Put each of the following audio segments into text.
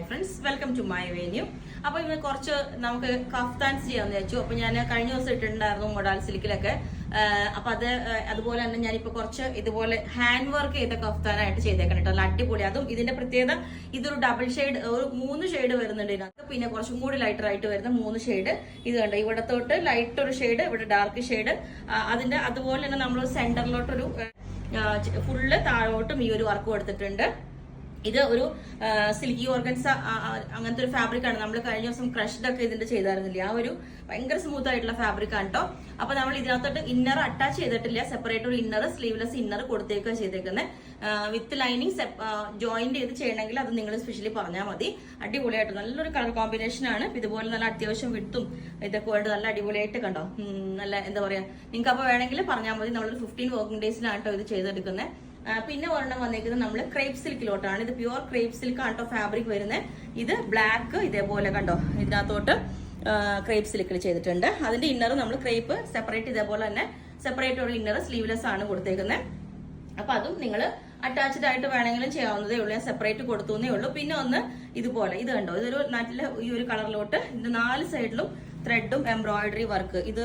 Friends, welcome to my venue. അപ്പൊ ഇന്ന് കുറച്ച് നമുക്ക് കഫ്താൻസ് ചെയ്യാന്ന് വെച്ചു. അപ്പൊ ഞാൻ കഴിഞ്ഞ ദിവസം ഇട്ടിട്ടുണ്ടായിരുന്നു മൊഡാൽ സിൽക്കിലൊക്കെ. അപ്പൊ അതുപോലെ തന്നെ ഞാനിപ്പോ കുറച്ച് ഇതുപോലെ ഹാൻഡ് വർക്ക് ചെയ്ത കഫ്താനായിട്ട് ചെയ്തേക്കണം കേട്ടോ. നല്ല അടിപൊളി. അതും ഇതിന്റെ പ്രത്യേകത ഇതൊരു ഡബിൾ ഷെയ്ഡ്, ഒരു 3 ഷെയ്ഡ് വരുന്നുണ്ട് ഇതിനകത്ത്. പിന്നെ കുറച്ചും കൂടി ലൈറ്റർ ആയിട്ട് വരുന്ന 3 ഷെയ്ഡ് ഇത് കണ്ടോ. ഇവിടെ തൊട്ട് ലൈറ്റ് ഒരു ഷെയ്ഡ്, ഇവിടെ ഡാർക്ക് ഷെയ്ഡ്. അതിന്റെ അതുപോലെ തന്നെ നമ്മൾ സെന്ററിലോട്ടൊരു ഫുള്ള് താഴോട്ടും ഈ ഒരു വർക്ക് കൊടുത്തിട്ടുണ്ട്. ഇത് ഒരു സിൽക്കി ഓർഗൻസ അങ്ങനത്തെ ഒരു ഫാബ്രിക് ആണ്. നമ്മൾ കഴിഞ്ഞ ദിവസം ക്രഷ്ഡ് ഒക്കെ ഇതിന്റെ ചെയ്തായിരുന്നില്ല, ആ ഒരു ഭയങ്കര സ്മൂത്ത് ആയിട്ടുള്ള ഫാബ്രിക് ആണ് കേട്ടോ. അപ്പൊ നമ്മൾ ഇതിനകത്തോട്ട് ഇന്നർ അറ്റാച്ച് ചെയ്തിട്ടില്ല, സെപ്പറേറ്റ് ഒരു ഇന്നർ, സ്ലീവ്ലെസ് ഇന്നർ കൊടുത്തേക്കുക ചെയ്തേക്കുന്നത്. വിത്ത് ലൈനിങ് ജോയിന്റ് ചെയ്ത് ചെയ്യണമെങ്കിൽ അത് നിങ്ങൾ സ്പെഷ്യലി പറഞ്ഞാൽ മതി. അടിപൊളിയായിട്ട് നല്ലൊരു കളർ കോമ്പിനേഷൻ ആണ്. ഇതുപോലെ നല്ല അത്യാവശ്യം വിട്ടും ഇതൊക്കെ വേണ്ട നല്ല അടിപൊളിയായിട്ട് കണ്ടോ. നല്ല എന്താ പറയാ, നിങ്ങൾക്ക് അപ്പൊ വേണമെങ്കിൽ പറഞ്ഞാൽ മതി. നമ്മളൊരു 15 വർക്കിംഗ് ഡേയ്സിലാണ് കേട്ടോ ഇത് ചെയ്തെടുക്കുന്നത്. പിന്നെ ഒരെണ്ണം വന്നേക്കുന്നത് നമ്മൾ ക്രേപ്പ് സിൽക്കിലോട്ടാണ്. ഇത് പ്യുവർ ക്രേപ്പ് സിൽക്ക് ആണ് കേട്ടോ ഫാബ്രിക് വരുന്നത്. ഇത് ബ്ലാക്ക് ഇതേപോലെ കണ്ടോ, ഇതിനകത്തോട്ട് ക്രേപ്പ് സിൽക്കിൽ ചെയ്തിട്ടുണ്ട്. അതിന്റെ ഇന്നർ നമ്മൾ ക്രേപ്പ് സെപ്പറേറ്റ് ഇതേപോലെ തന്നെ സെപ്പറേറ്റ് ഒരു ഇന്നർ സ്ലീവ്ലെസ് ആണ് കൊടുത്തേക്കുന്നത്. അപ്പൊ അതും നിങ്ങൾ അറ്റാച്ച്ഡ് ആയിട്ട് വേണമെങ്കിലും ചെയ്യാവുന്നതേ ഉള്ളൂ. ഞാൻ സെപ്പറേറ്റ് കൊടുത്തേ ഉള്ളൂ. പിന്നെ ഒന്ന് ഇതുപോലെ ഇത് കണ്ടോ, ഇതൊരു നല്ല ഈ ഒരു കളറിലോട്ട് ഇതിന്റെ 4 സൈഡിലും ത്രെഡും എംബ്രോയിഡറി വർക്ക്. ഇത്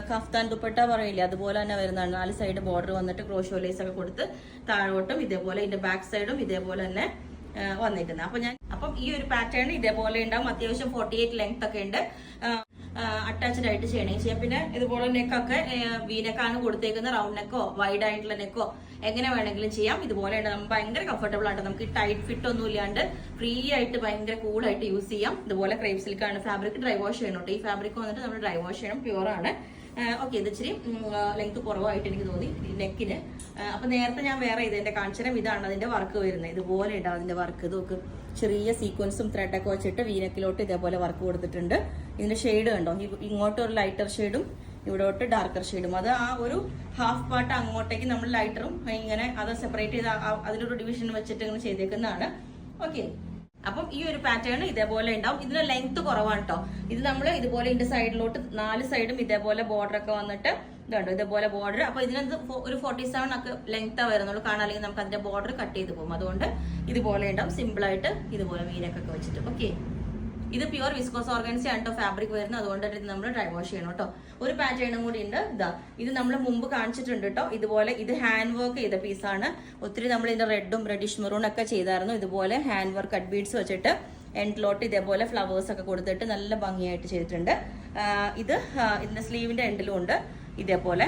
കഫ്താൻ ദുപ്പട്ട പറയില്ലേ, അതുപോലെ തന്നെ വരുന്നതാണ്. 4 സൈഡ് ബോർഡർ വന്നിട്ട് ക്രോഷോ ലേസ് ഒക്കെ കൊടുത്ത് താഴോട്ടും ഇതേപോലെ ഇതിന്റെ ബാക്ക് സൈഡും ഇതേപോലെ തന്നെ വന്നേക്കുന്നത്. അപ്പം ഈ ഒരു പാറ്റേൺ ഇതേപോലെ ഉണ്ടാവും. അത്യാവശ്യം 48 ലെങ്ത് ഒക്കെ ഉണ്ട്. അറ്റാച്ച്ഡ് ആയിട്ട് ചെയ്യണമെങ്കിൽ ചെയ്യാം. പിന്നെ ഇതുപോലെ നെക്കൊക്കെ വീനെക്കാണ് കൊടുത്തേക്കുന്നത്. റൗണ്ട് നെക്കോ വൈഡ് ആയിട്ടുള്ള നെക്കോ എങ്ങനെ വേണമെങ്കിലും ചെയ്യാം. ഇതുപോലെ നമുക്ക് ഭയങ്കര കംഫർട്ടബിൾ ആണ്. നമുക്ക് ടൈറ്റ് ഫിറ്റ് ഒന്നും ഇല്ലാണ്ട് ഫ്രീ ആയിട്ട് ഭയങ്കര കൂളായിട്ട് യൂസ് ചെയ്യാം. ഇതുപോലെ ക്രേപ്പ് സിൽക്കാണ് ഫാബ്രിക്. ഡ്രൈ വാഷ് ചെയ്യണം. ഈ ഫാബ്രിക് വന്നിട്ട് നമ്മൾ ഡ്രൈ വാഷ് ചെയ്യണം. പ്യുവർ ആണ്. ഓക്കെ, ഇത് ഇച്ചിരി ലെങ്ത് കുറവായിട്ട് എനിക്ക് തോന്നി നെക്കിന്. അപ്പൊ നേരത്തെ ഞാൻ വേറെ ഇതിന്റെ കാണിച്ചരം ഇതാണ് അതിന്റെ വർക്ക് വരുന്നത്. ഇതുപോലെ ഉണ്ടാവും അതിന്റെ വർക്ക്. ഇത് നോക്ക്, ചെറിയ സീക്വൻസും ത്രെഡൊക്കെ വെച്ചിട്ട് വീനക്കിലോട്ട് ഇതേപോലെ വർക്ക് കൊടുത്തിട്ടുണ്ട്. ഇതിന്റെ ഷെയ്ഡ് കണ്ടോ, ഇങ്ങോട്ട് ഒരു ലൈറ്റർ ഷെയ്ഡും ഇവിടോട്ട് ഡാർക്കർ ഷെയ്ഡും. അത് ആ ഒരു ഹാഫ് പാർട്ട് അങ്ങോട്ടേക്ക് നമ്മൾ ലൈറ്ററും ഇങ്ങനെ അത് സെപ്പറേറ്റ് ചെയ്ത് അതിലൊരു ഡിവിഷൻ വെച്ചിട്ട് ഇങ്ങനെ ചെയ്തേക്കുന്നതാണ്. ഓക്കെ, അപ്പം ഈ ഒരു പാറ്റേൺ ഇതേപോലെ ഉണ്ടാവും. ഇതിന് ലെങ്ത് കുറവാണ് കേട്ടോ. ഇത് നമ്മൾ ഇതുപോലെ ഇതിന്റെ സൈഡിലോട്ട് 4 സൈഡും ഇതേപോലെ ബോർഡർ ഒക്കെ വന്നിട്ട് ഇതുണ്ടോ, ഇതേപോലെ ബോർഡർ. അപ്പൊ ഇതിനകത്ത് ഒരു 47 ഒക്കെ ലെങ്ത് വരുന്നുള്ളൂ കാണാൻ, അല്ലെങ്കിൽ നമുക്ക് അതിന്റെ ബോർഡർ കട്ട് ചെയ്ത് പോകും. അതുകൊണ്ട് ഇതുപോലെ ഉണ്ടാവും. സിമ്പിൾ ആയിട്ട് ഇതുപോലെ വീനൊക്കെ വെച്ചിട്ട്. ഓക്കെ, ഇത് പ്യുവർ വിസ്കോസ് ഓർഗൻസി ആണ് കേട്ടോ ഫാബ്രിക് വരുന്നത്. അതുകൊണ്ട് ഇത് നമ്മൾ ഡ്രൈ വാഷ് ചെയ്യണം കേട്ടോ. ഒരു പാറ്റേണും കൂടി ഉണ്ട്. ഇത് നമ്മൾ മുമ്പ് കാണിച്ചിട്ടുണ്ട് കേട്ടോ. ഇതുപോലെ ഇത് ഹാൻഡ് വർക്ക് ചെയ്ത പീസാണ്. ഒത്തിരി നമ്മൾ ഇതിന്റെ റെഡും റെഡിഷ് മെറൂൺ ഒക്കെ ചെയ്തായിരുന്നു. ഇതുപോലെ ഹാൻഡ് വർക്ക് കട്ട് ബീഡ്സ് വെച്ചിട്ട് എൻഡിലോട്ട് ഇതേപോലെ ഫ്ലവേഴ്സ് ഒക്കെ കൊടുത്തിട്ട് നല്ല ഭംഗിയായിട്ട് ചെയ്തിട്ടുണ്ട്. ഇത് ഇതിന്റെ സ്ലീവിന്റെ എൻഡിലും ഉണ്ട് ഇതേപോലെ.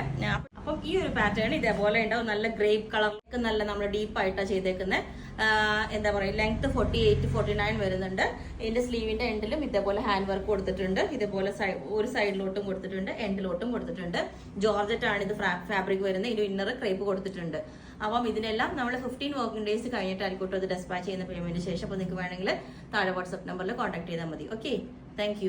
അപ്പം ഈ ഒരു പാറ്റേൺ ഇതേപോലെ ഉണ്ടാവും. നല്ല ഗ്രേപ്പ് കളറിലേക്ക് നല്ല നമ്മൾ ഡീപ്പായിട്ടാണ് ചെയ്തേക്കുന്നത്. എന്താ പറയുക, ലെങ്ത് 48-49 വരുന്നുണ്ട്. ഇതിന്റെ സ്ലീവിന്റെ എൻഡിലും ഇതേപോലെ ഹാൻഡ് വർക്ക് കൊടുത്തിട്ടുണ്ട്. ഇതേപോലെ ഒരു സൈഡിലോട്ടും കൊടുത്തിട്ടുണ്ട്, എൻഡിലോട്ടും കൊടുത്തിട്ടുണ്ട്. ജോർജറ്റ് ആണ് ഇത് ഫാബ്രിക് വരുന്നത്. ഇതിന്റെ ഇന്നർ ക്രേപ്പ് കൊടുത്തിട്ടുണ്ട്. അപ്പം ഇതിനെല്ലാം നമ്മൾ 15 വർക്കിംഗ് ഡേയ്സ് കഴിഞ്ഞിട്ടായിരിക്കും ഇത് ഡെസ്പാച്ച് ചെയ്യുന്ന പേയ്മെന്റ് ശേഷം. അപ്പോൾ നിങ്ങൾക്ക് വേണമെങ്കിൽ താഴെ വാട്സ്ആപ്പ് നമ്പറിൽ കോൺടാക്ട് ചെയ്താൽ മതി. Okay, thank